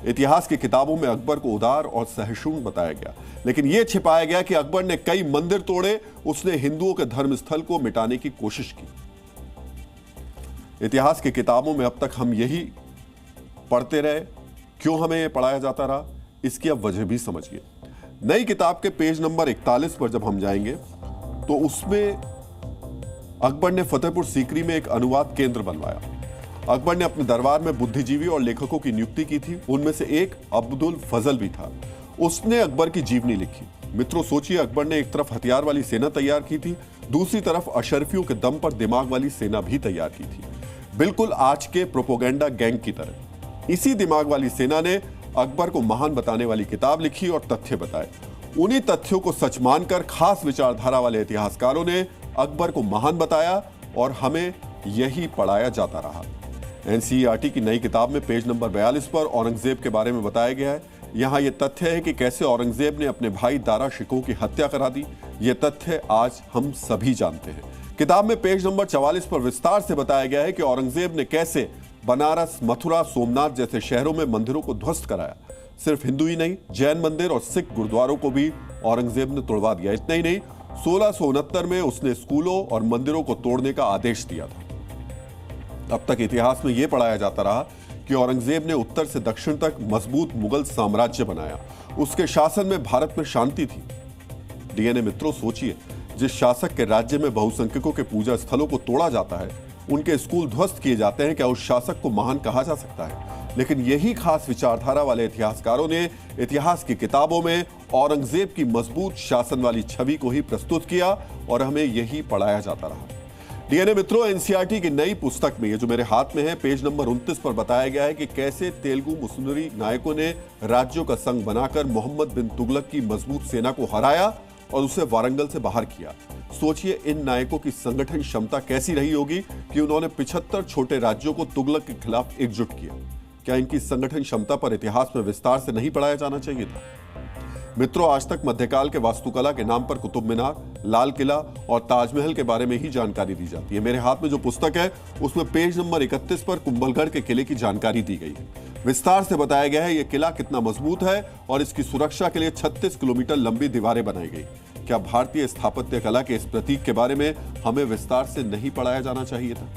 इतिहास की किताबों में अकबर को उदार और सहिष्णु बताया गया, लेकिन यह छिपाया गया कि अकबर ने कई मंदिर तोड़े, उसने हिंदुओं के धर्मस्थल को मिटाने की कोशिश की। इतिहास की किताबों में अब तक हम यही पढ़ते रहे। क्यों हमें यह पढ़ाया जाता रहा, इसकी अब वजह भी समझिए। नई किताब के पेज नंबर 41 पर जब हम जाएंगे तो उसमें अकबर ने फतेहपुर सीकरी में एक अनुवाद केंद्र बनवाया। अकबर ने अपने दरबार में बुद्धिजीवी और लेखकों की नियुक्ति की थी। उनमें से एक अब्दुल फजल भी था। उसने अकबर की जीवनी लिखी। मित्रों, सोचिए, अकबर ने एक तरफ हथियार वाली सेना तैयार की थी, दूसरी तरफ अशरफियों के दम पर दिमाग वाली सेना भी तैयार की थी, बिल्कुल आज के प्रोपोगेंडा गैंग की तरह। इसी दिमाग वाली सेना ने अकबर को महान बताने वाली किताब लिखी और तथ्य बताए। उन्हीं तथ्यों को सच मानकर खास विचारधारा वाले इतिहासकारों ने अकबर को महान बताया और हमें यही पढ़ाया जाता रहा। एनसीईआरटी की नई किताब में पेज नंबर 42 पर औरंगजेब के बारे में बताया गया है। यहाँ यह तथ्य है कि कैसे औरंगजेब ने अपने भाई दारा शिकोह की हत्या करा दी। यह तथ्य आज हम सभी जानते हैं। किताब में पेज नंबर 44 पर विस्तार से बताया गया है कि औरंगजेब ने कैसे बनारस, मथुरा, सोमनाथ जैसे शहरों में मंदिरों को ध्वस्त कराया। सिर्फ हिंदू ही नहीं, जैन मंदिर और सिख गुरुद्वारों को भी औरंगजेब ने तोड़वा दिया। इतना ही नहीं, 1669 में उसने स्कूलों और मंदिरों को तोड़ने का आदेश दिया था। अब तक इतिहास में यह पढ़ाया जाता रहा कि औरंगजेब ने उत्तर से दक्षिण तक मजबूत मुगल साम्राज्य बनाया। उसके शासन में भारत में शांति थी। डीएनए मित्रों, सोचिए, जिस शासक के राज्य में बहुसंख्यकों के पूजा स्थलों को तोड़ा जाता है, उनके स्कूल ध्वस्त किए जाते हैं, क्या उस शासक को महान कहा जा सकता है? लेकिन यही खास विचारधारा वाले इतिहासकारों ने इतिहास की किताबों में औरंगजेब की मजबूत शासन वाली छवि को ही प्रस्तुत किया और हमें यही पढ़ाया जाता रहा। डीएनए मित्रों, एनसीईआरटी की नई पुस्तक में, ये जो मेरे हाथ में है, पेज नंबर 29 पर बताया गया है कि कैसे तेलुगु मुस्लिम नायकों ने राज्यों का संघ बनाकर मोहम्मद बिन तुगलक की मजबूत सेना को हराया और उसे वारंगल से बाहर किया। सोचिए, इन नायकों की संगठन क्षमता कैसी रही होगी कि उन्होंने 75 छोटे राज्यों को तुगलक के खिलाफ एकजुट किया। क्या इनकी संगठन क्षमता पर इतिहास में विस्तार से नहीं पढ़ाया जाना चाहिए था? मित्रों, आज तक मध्यकाल के वास्तुकला के नाम पर कुतुब मीनार, लाल किला और ताजमहल के बारे में ही जानकारी दी जाती है। मेरे हाथ में जो पुस्तक है उसमें पेज नंबर 31 पर कुंभलगढ़ के किले की जानकारी दी गई है। विस्तार से बताया गया है यह किला कितना मजबूत है और इसकी सुरक्षा के लिए 36 किलोमीटर लंबी दीवारें बनाई गई। क्या भारतीय स्थापत्य कला के इस प्रतीक के बारे में हमें विस्तार से नहीं पढ़ाया जाना चाहिए था?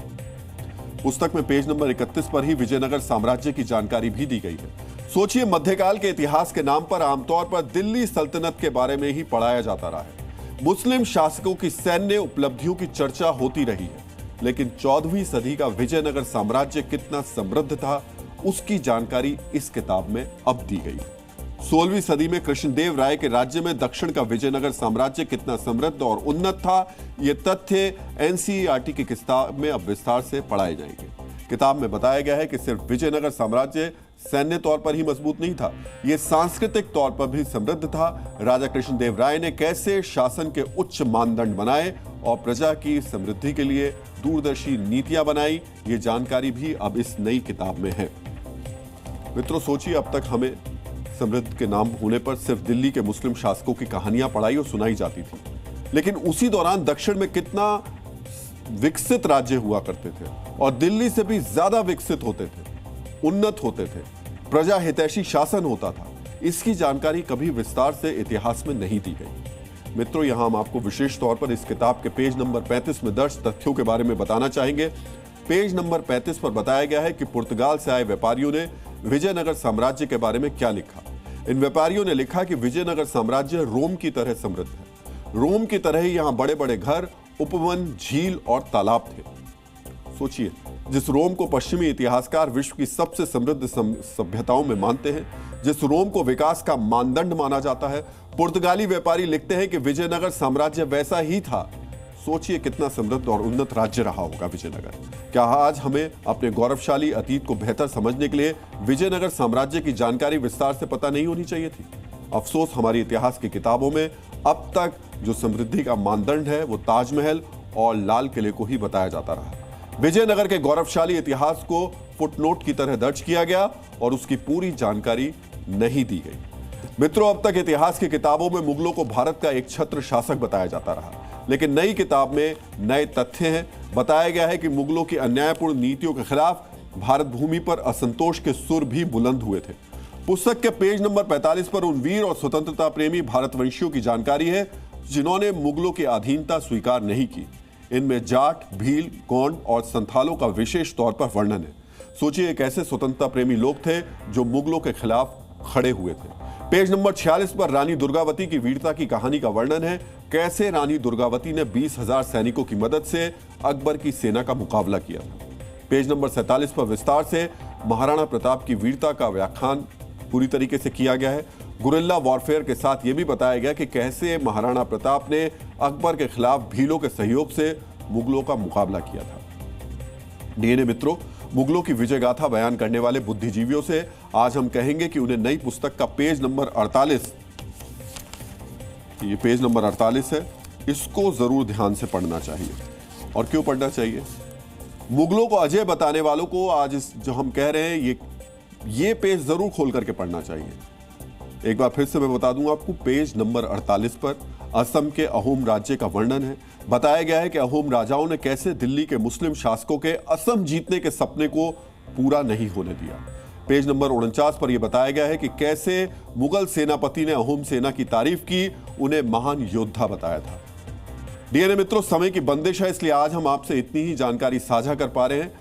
पुस्तक में पेज नंबर 31 पर ही विजयनगर साम्राज्य की जानकारी भी दी गई है। सोचिए, मध्यकाल के इतिहास के नाम पर आमतौर पर दिल्ली सल्तनत के बारे में ही पढ़ाया जाता रहा है। मुस्लिम शासकों की सैन्य उपलब्धियों की चर्चा होती रही है, लेकिन 14वीं सदी का विजयनगर साम्राज्य कितना समृद्ध था, उसकी जानकारी इस किताब में अब दी गई है। 16वीं सदी में कृष्णदेव राय के राज्य में दक्षिण का विजयनगर साम्राज्य कितना समृद्ध और उन्नत था, ये तथ्य एनसीईआरटी की किताब में अब विस्तार से पढ़ाए जाएंगे। किताब में बताया गया है कि सिर्फ विजयनगर साम्राज्य सैन्य तौर पर ही मजबूत नहीं था, यह सांस्कृतिक तौर पर भी समृद्ध था। राजा कृष्णदेव राय ने कैसे शासन के उच्च मानदंड बनाए और प्रजा की समृद्धि के लिए दूरदर्शी नीतियां बनाई, ये जानकारी भी अब इस नई किताब में है। मित्रों, सोचिए, अब तक हमें समृद्ध के नाम होने पर सिर्फ दिल्ली के मुस्लिम शासकों की कहानियां पढ़ाई और सुनाई जाती थी, लेकिन उसी दौरान दक्षिण में कितना विकसित राज्य हुआ करते थे और दिल्ली से भी ज्यादा विकसित होते थे, उन्नत होते थे, प्रजा हितैषी शासन होता था। इसकी जानकारी कभी विस्तार से इतिहास में नहीं दी गई। मित्रों, यहां हम आपको विशेष तौर पर इस किताब के पेज नंबर 35 में दर्ज तथ्यों के बारे में बताना चाहेंगे। पेज नंबर 35 पर बताया गया है कि पुर्तगाल से आए व्यापारियों ने विजयनगर साम्राज्य के बारे में क्या लिखा। इन व्यापारियों ने लिखा कि विजयनगर साम्राज्य रोम की तरह समृद्ध है। रोम की तरह ही यहां बड़े बड़े घर, उपवन, झील और तालाब थे। सोचिए, जिस रोम को पश्चिमी इतिहासकार विश्व की सबसे समृद्ध सभ्यताओं में मानते हैं, जिस रोम को विकास का मानदंड माना जाता है, पुर्तगाली व्यापारी लिखते हैं कि विजयनगर साम्राज्य वैसा ही था। सोचिए, कितना समृद्ध और उन्नत राज्य रहा होगा विजयनगर। क्या आज हमें अपने गौरवशाली अतीत को बेहतर समझने के लिए विजयनगर साम्राज्य की जानकारी विस्तार से पता नहीं होनी चाहिए थी? अफसोस, हमारी इतिहास की किताबों में अब तक जो समृद्धि का मानदंड है वो ताजमहल और लाल किले को ही बताया जाता रहा। विजयनगर के गौरवशाली इतिहास को फुटनोट की तरह दर्ज किया गया और उसकी पूरी जानकारी नहीं दी गई। मित्रों, अब तक इतिहास की किताबों में मुगलों को भारत का एक छत्र शासक बताया जाता रहा, लेकिन नई किताब में नए तथ्य हैं। बताया गया है कि मुगलों की अन्यायपूर्ण नीतियों के खिलाफ भारत भूमि पर असंतोष के सुर भी बुलंद हुए थे। पुस्तक के पेज नंबर 45 पर उन वीर और स्वतंत्रता प्रेमी भारतवंशियों की जानकारी है जिन्होंने मुगलों की अधीनता स्वीकार नहीं की। इनमें जाट, भील, गोंड और संथालों का विशेष तौर पर वर्णन है। सोचिए एक ऐसे स्वतंत्रता प्रेमी लोग थे जो मुगलों के खिलाफ खड़े हुए थे। पेज नंबर 46 पर रानी दुर्गावती की वीरता की कहानी का वर्णन है। कैसे रानी दुर्गावती ने 20,000 सैनिकों की मदद से अकबर की सेना का मुकाबला किया। पेज नंबर 47 पर विस्तार से महाराणा प्रताप की वीरता का व्याख्यान पूरी तरीके से किया गया है। गुरिल्ला वॉरफेयर के साथ यह भी बताया गया कि कैसे महाराणा प्रताप ने अकबर के खिलाफ भीलों के सहयोग से मुगलों का मुकाबला किया था। डीएनए मित्रों, मुगलों की विजय गाथा बयान करने वाले बुद्धिजीवियों से आज हम कहेंगे कि उन्हें नई पुस्तक का पेज नंबर 48, ये पेज नंबर 48 है, इसको जरूर ध्यान से पढ़ना चाहिए। और क्यों पढ़ना चाहिए? मुगलों को अजय बताने वालों को आज जो हम कह रहे हैं ये पेज जरूर खोल करके पढ़ना चाहिए। एक बार फिर से मैं बता दूं आपको, पेज नंबर 48 पर असम के अहोम राज्य का वर्णन है। बताया गया है कि अहोम राजाओं ने कैसे दिल्ली के मुस्लिम शासकों के असम जीतने के सपने को पूरा नहीं होने दिया। पेज नंबर 49 पर यह बताया गया है कि कैसे मुगल सेनापति ने अहोम सेना की तारीफ की, उन्हें महान योद्धा बताया था। डीएनए मित्रों, समय की बंदिश है, इसलिए आज हम आपसे इतनी ही जानकारी साझा कर पा रहे हैं।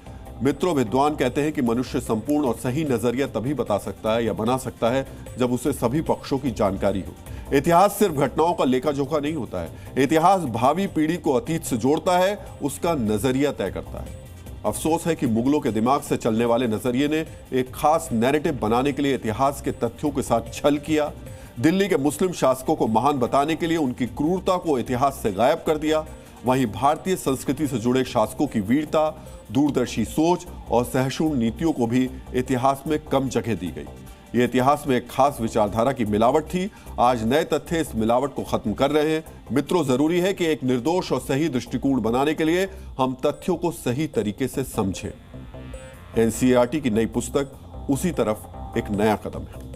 मित्रों, विद्वान कहते हैं कि मनुष्य संपूर्ण और सही नजरिया तभी बता सकता है या बना सकता है जब उसे सभी पक्षों की जानकारी हो। इतिहास सिर्फ घटनाओं का लेखा जोखा नहीं होता है। इतिहास भावी पीढ़ी को अतीत से जोड़ता है, उसका नजरिया तय करता है। अफसोस है कि मुगलों के दिमाग से चलने वाले नजरिए ने एक खास नैरेटिव बनाने के लिए इतिहास के तथ्यों के साथ छल किया। दिल्ली के मुस्लिम शासकों को महान बताने के लिए उनकी क्रूरता को इतिहास से गायब कर दिया। वहीं भारतीय संस्कृति से जुड़े शासकों की वीरता, दूरदर्शी सोच और सहिष्णु नीतियों को भी इतिहास में कम जगह दी गई। ये इतिहास में एक खास विचारधारा की मिलावट थी। आज नए तथ्य इस मिलावट को खत्म कर रहे हैं। मित्रों, जरूरी है कि एक निर्दोष और सही दृष्टिकोण बनाने के लिए हम तथ्यों को सही तरीके से समझें। एनसीईआरटी की नई पुस्तक उसी तरफ एक नया कदम है।